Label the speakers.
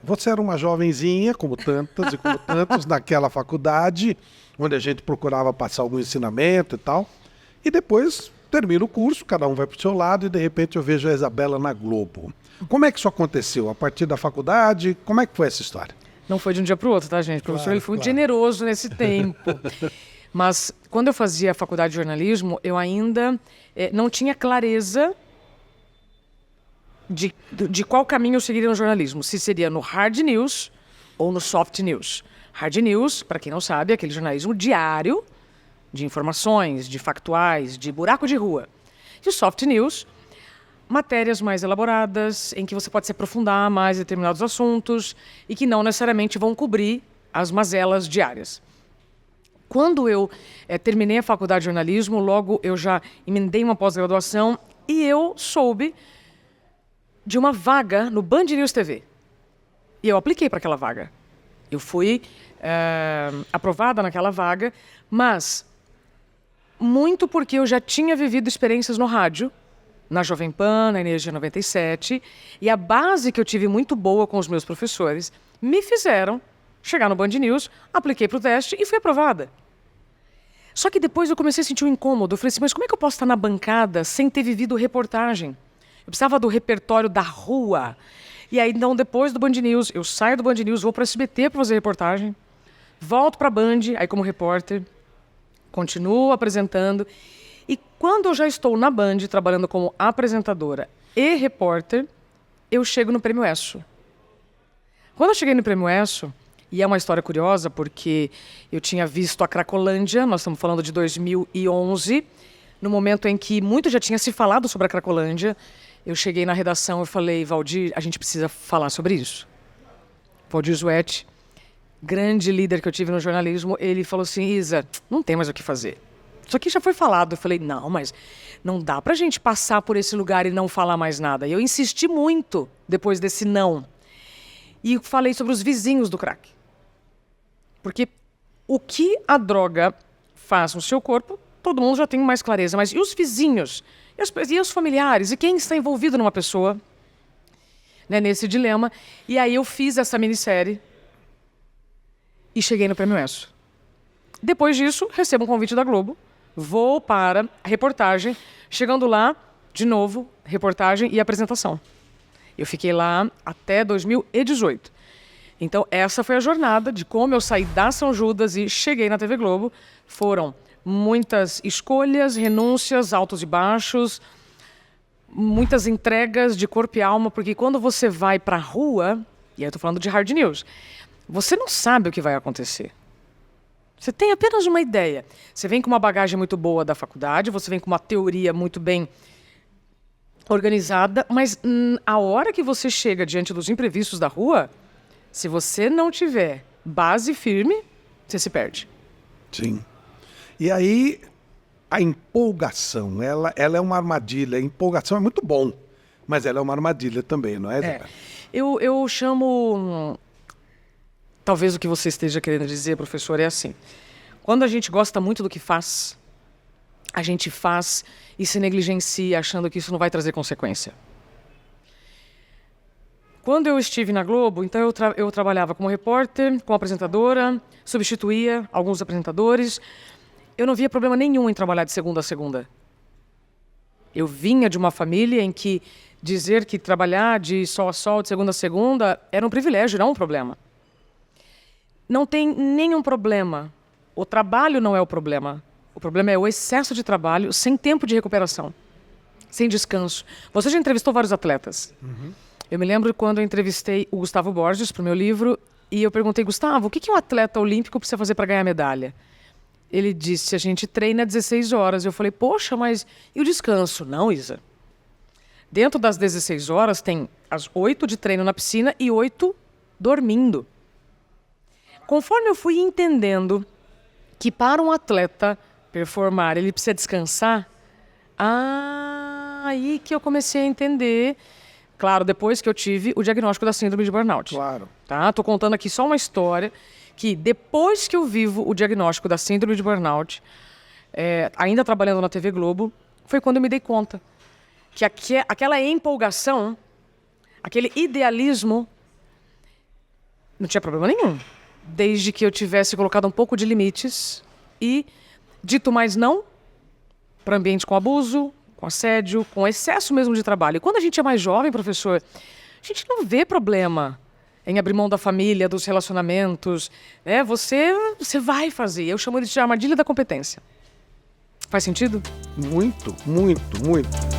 Speaker 1: Você era uma jovenzinha, como tantas e como tantos, naquela faculdade, onde a gente procurava passar algum ensinamento e tal. E depois termina o curso, cada um vai para o seu lado e de repente eu vejo a Isabela na Globo. Como é que isso aconteceu? A partir da faculdade, como é que foi essa história?
Speaker 2: Não foi de um dia para o outro, tá, gente? O professor ele foi muito generoso nesse tempo. Mas quando eu fazia a faculdade de jornalismo, eu ainda não tinha clareza de qual caminho eu seguiria no jornalismo. Se seria no hard news ou no soft news. Hard news, para quem não sabe, é aquele jornalismo diário de informações, de factuais, de buraco de rua. E o soft news, matérias mais elaboradas, em que você pode se aprofundar mais em determinados assuntos e que não necessariamente vão cobrir as mazelas diárias. Quando eu terminei a faculdade de jornalismo, logo eu já emendei uma pós-graduação e eu soube de uma vaga no Band News TV. E eu apliquei para aquela vaga. Eu fui aprovada naquela vaga, mas muito porque eu já tinha vivido experiências no rádio, na Jovem Pan, na Energia 97, e a base que eu tive muito boa com os meus professores me fizeram chegar no Band News, apliquei para o teste e fui aprovada. Só que depois eu comecei a sentir um incômodo. Eu falei assim, mas como é que eu posso estar na bancada sem ter vivido reportagem? Eu precisava do repertório da rua. E aí, então, depois do Band News, eu saio do Band News, vou para o SBT para fazer reportagem, volto para a Band, aí como repórter, continuo apresentando. E quando eu já estou na Band, trabalhando como apresentadora e repórter, eu chego no Prêmio ESSO. Quando eu cheguei no Prêmio ESSO, e é uma história curiosa, porque eu tinha visto a Cracolândia, nós estamos falando de 2011, no momento em que muito já tinha se falado sobre a Cracolândia, eu cheguei na redação e falei, Valdir, a gente precisa falar sobre isso. Valdir Zuetti, grande líder que eu tive no jornalismo, ele falou assim, Isa, não tem mais o que fazer. Isso aqui já foi falado. Eu falei, não, mas não dá pra gente passar por esse lugar e não falar mais nada. E eu insisti muito depois desse não. E falei sobre os vizinhos do crack. Porque o que a droga faz no seu corpo, todo mundo já tem mais clareza. Mas e os vizinhos? E os familiares? E quem está envolvido numa pessoa, né, nesse dilema? E aí eu fiz essa minissérie e cheguei no Prêmio ESSO. Depois disso, recebo um convite da Globo. Vou para a reportagem. Chegando lá, de novo, reportagem e apresentação. Eu fiquei lá até 2018. Então, essa foi a jornada de como eu saí da São Judas e cheguei na TV Globo. Foram muitas escolhas, renúncias, altos e baixos, muitas entregas de corpo e alma, porque quando você vai para a rua, e aí eu estou falando de hard news, você não sabe o que vai acontecer. Você tem apenas uma ideia. Você vem com uma bagagem muito boa da faculdade, você vem com uma teoria muito bem organizada, mas a hora que você chega diante dos imprevistos da rua, se você não tiver base firme, você se perde.
Speaker 1: Sim. E aí, a empolgação, ela é uma armadilha. A empolgação é muito bom, mas ela é uma armadilha também, não é?
Speaker 2: Eu chamo... Talvez o que você esteja querendo dizer, professor, é assim. Quando a gente gosta muito do que faz, a gente faz e se negligencia achando que isso não vai trazer consequência. Quando eu estive na Globo, então eu trabalhava como repórter, como apresentadora, substituía alguns apresentadores. Eu não via problema nenhum em trabalhar de segunda a segunda. Eu vinha de uma família em que dizer que trabalhar de sol a sol, de segunda a segunda, era um privilégio, não um problema. Não tem nenhum problema. O trabalho não é o problema. O problema é o excesso de trabalho sem tempo de recuperação, sem descanso. Você já entrevistou vários atletas. Uhum. Eu me lembro quando eu entrevistei o Gustavo Borges para o meu livro e eu perguntei, Gustavo, o que um atleta olímpico precisa fazer para ganhar medalha? Ele disse, a gente treina 16 horas. Eu falei, poxa, mas e o descanso? Não, Isa. Dentro das 16 horas tem as 8 de treino na piscina e 8 dormindo. Conforme eu fui entendendo que para um atleta performar ele precisa descansar, aí que eu comecei a entender, claro, depois que eu tive o diagnóstico da síndrome de burnout.
Speaker 1: Claro.
Speaker 2: Tá? Tô contando aqui só uma história que depois que eu vivo o diagnóstico da síndrome de burnout, ainda trabalhando na TV Globo, foi quando eu me dei conta que aquela empolgação, aquele idealismo, Não tinha problema nenhum. Desde que eu tivesse colocado um pouco de limites e dito mais não para ambiente com abuso, com assédio, com excesso mesmo de trabalho. E quando a gente é mais jovem, professor, a gente não vê problema em abrir mão da família, dos relacionamentos, né? Você vai fazer. Eu chamo isso de armadilha da competência. Faz sentido?
Speaker 1: Muito, muito, muito.